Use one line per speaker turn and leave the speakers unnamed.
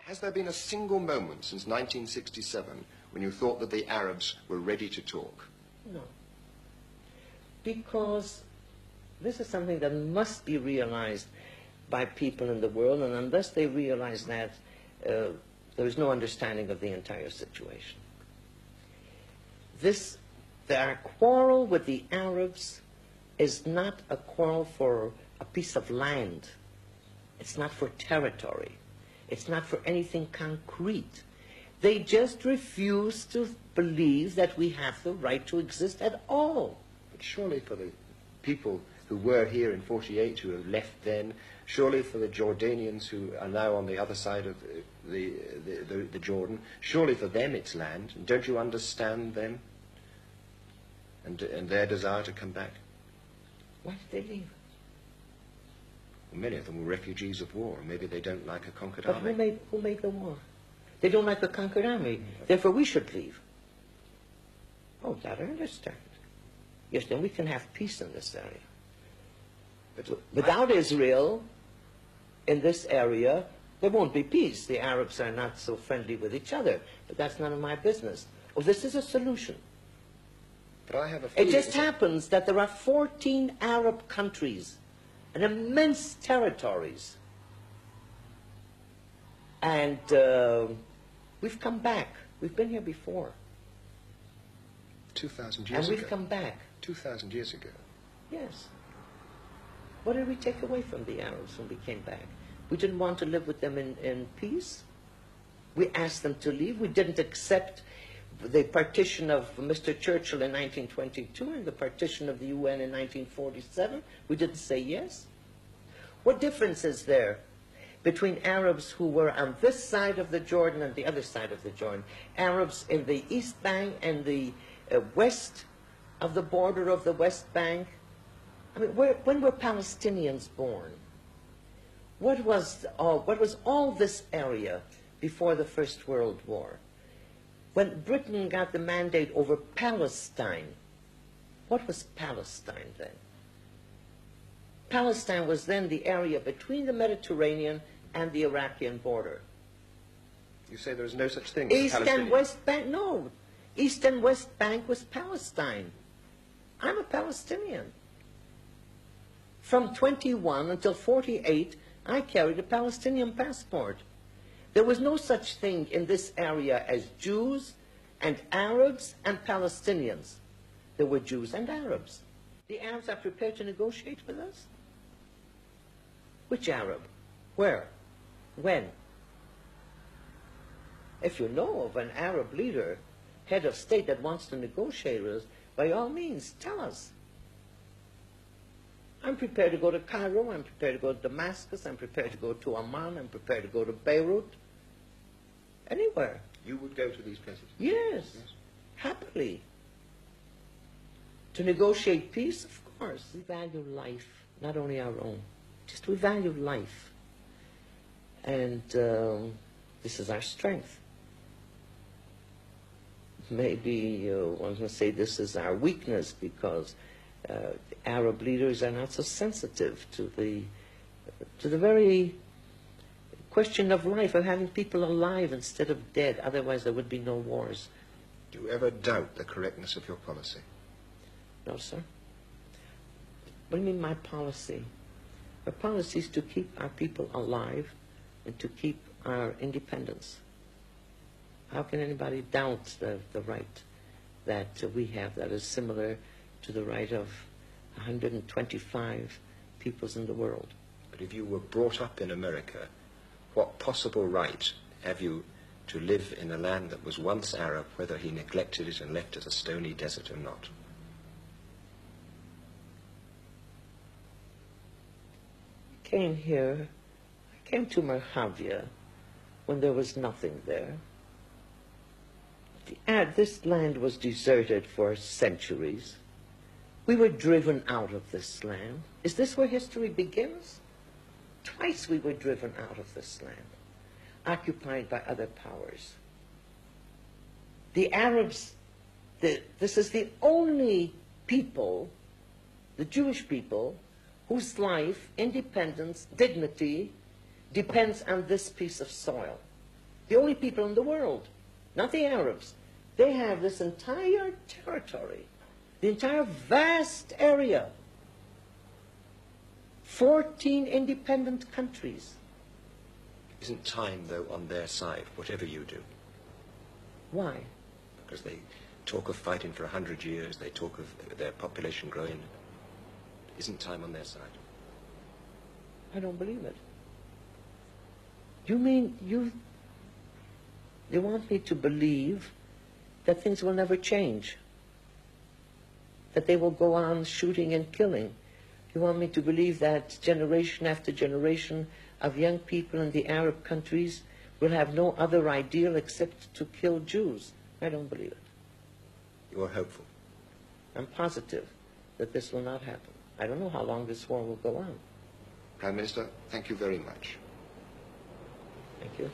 Has there been a single moment since 1967 when you thought that the Arabs were ready to talk?
No. Because this is something that must be realized by people in the world, and unless they realize that, there is no understanding of the entire situation. Our quarrel with the Arabs is not a quarrel for a piece of land. It's not for territory. It's not for anything concrete. They just refuse to believe that we have the right to exist at all.
But surely for the people who were here in 48, who have left then, surely for the Jordanians who are now on the other side of the Jordan, surely for them it's land. And don't you understand them and their desire to come back?
Why did they leave?
Well, many of them were refugees of war. Maybe they don't like a conquered
But
army.
who made the war? They don't like a conquered army. Therefore, we should leave. Oh, that I understand. Yes, then we can have peace in this area.
But
without Israel in this area, there won't be peace. The Arabs are not so friendly with each other. But that's none of my business. Oh, this is a solution.
But I have a
It
feeling
just happens that there are 14 Arab countries and immense territories. And we've come back. We've been here before.
2,000 years ago.
And we've come back.
2,000 years ago.
Yes. What did we take away from the Arabs when we came back? We didn't want to live with them in peace. We asked them to leave. We didn't accept the partition of Mr. Churchill in 1922 and the partition of the UN in 1947. We didn't say yes. What difference is there between Arabs who were on this side of the Jordan and the other side of the Jordan? Arabs in the East Bank and the west of the border of the West Bank. I mean, when were Palestinians born? What was all this area before the First World War? When Britain got the mandate over Palestine, what was Palestine then? Palestine was then the area between the Mediterranean and the Iraqi border.
You say there is no such thing as
East
Palestinian.
and West Bank, no. East and West Bank was Palestine. I'm a Palestinian. From 21 until 48, I carried a Palestinian passport. There was no such thing in this area as Jews and Arabs and Palestinians. There were Jews and Arabs. The Arabs are prepared to negotiate with us? Which Arab? Where? When? If you know of an Arab leader, head of state that wants to negotiate with us, by all means, tell us. I'm prepared to go to Cairo, I'm prepared to go to Damascus, I'm prepared to go to Amman, I'm prepared to go to Beirut. Anywhere.
You would go to these places?
Yes. Happily. To negotiate peace, of course. We value life, not only our own. Just we value life. And this is our strength. Maybe one can say this is our weakness because Arab leaders are not so sensitive to the very question of life, of having people alive instead of dead. Otherwise there would be no wars.
Do you ever doubt the correctness of your policy?
No, sir. What do you mean my policy? Our policy is to keep our people alive and to keep our independence. How can anybody doubt the right that we have that is similar to the right of 125 peoples in the world?
But if you were brought up in America, what possible right have you to live in a land that was once Arab, whether he neglected it and left it a stony desert or not?
I came to Merhavia when there was nothing there. This land was deserted for centuries. We were driven out of this land. Is this where history begins? Twice we were driven out of this land, occupied by other powers. The Arabs, this is the only people, the Jewish people, whose life, independence, dignity depends on this piece of soil. The only people in the world, not the Arabs. They have this entire territory, the entire vast area, 14 independent countries.
Isn't time, though, on their side, whatever you do?
Why?
Because they talk of fighting for 100 years, they talk of their population growing. Isn't time on their side?
I don't believe it. You mean you want me to believe that things will never change? That they will go on shooting and killing? You want me to believe that generation after generation of young people in the Arab countries will have no other ideal except to kill Jews? I don't believe it.
You are hopeful?
I'm positive that this will not happen. I don't know how long this war will go on.
Prime Minister, thank you very much.
Thank you.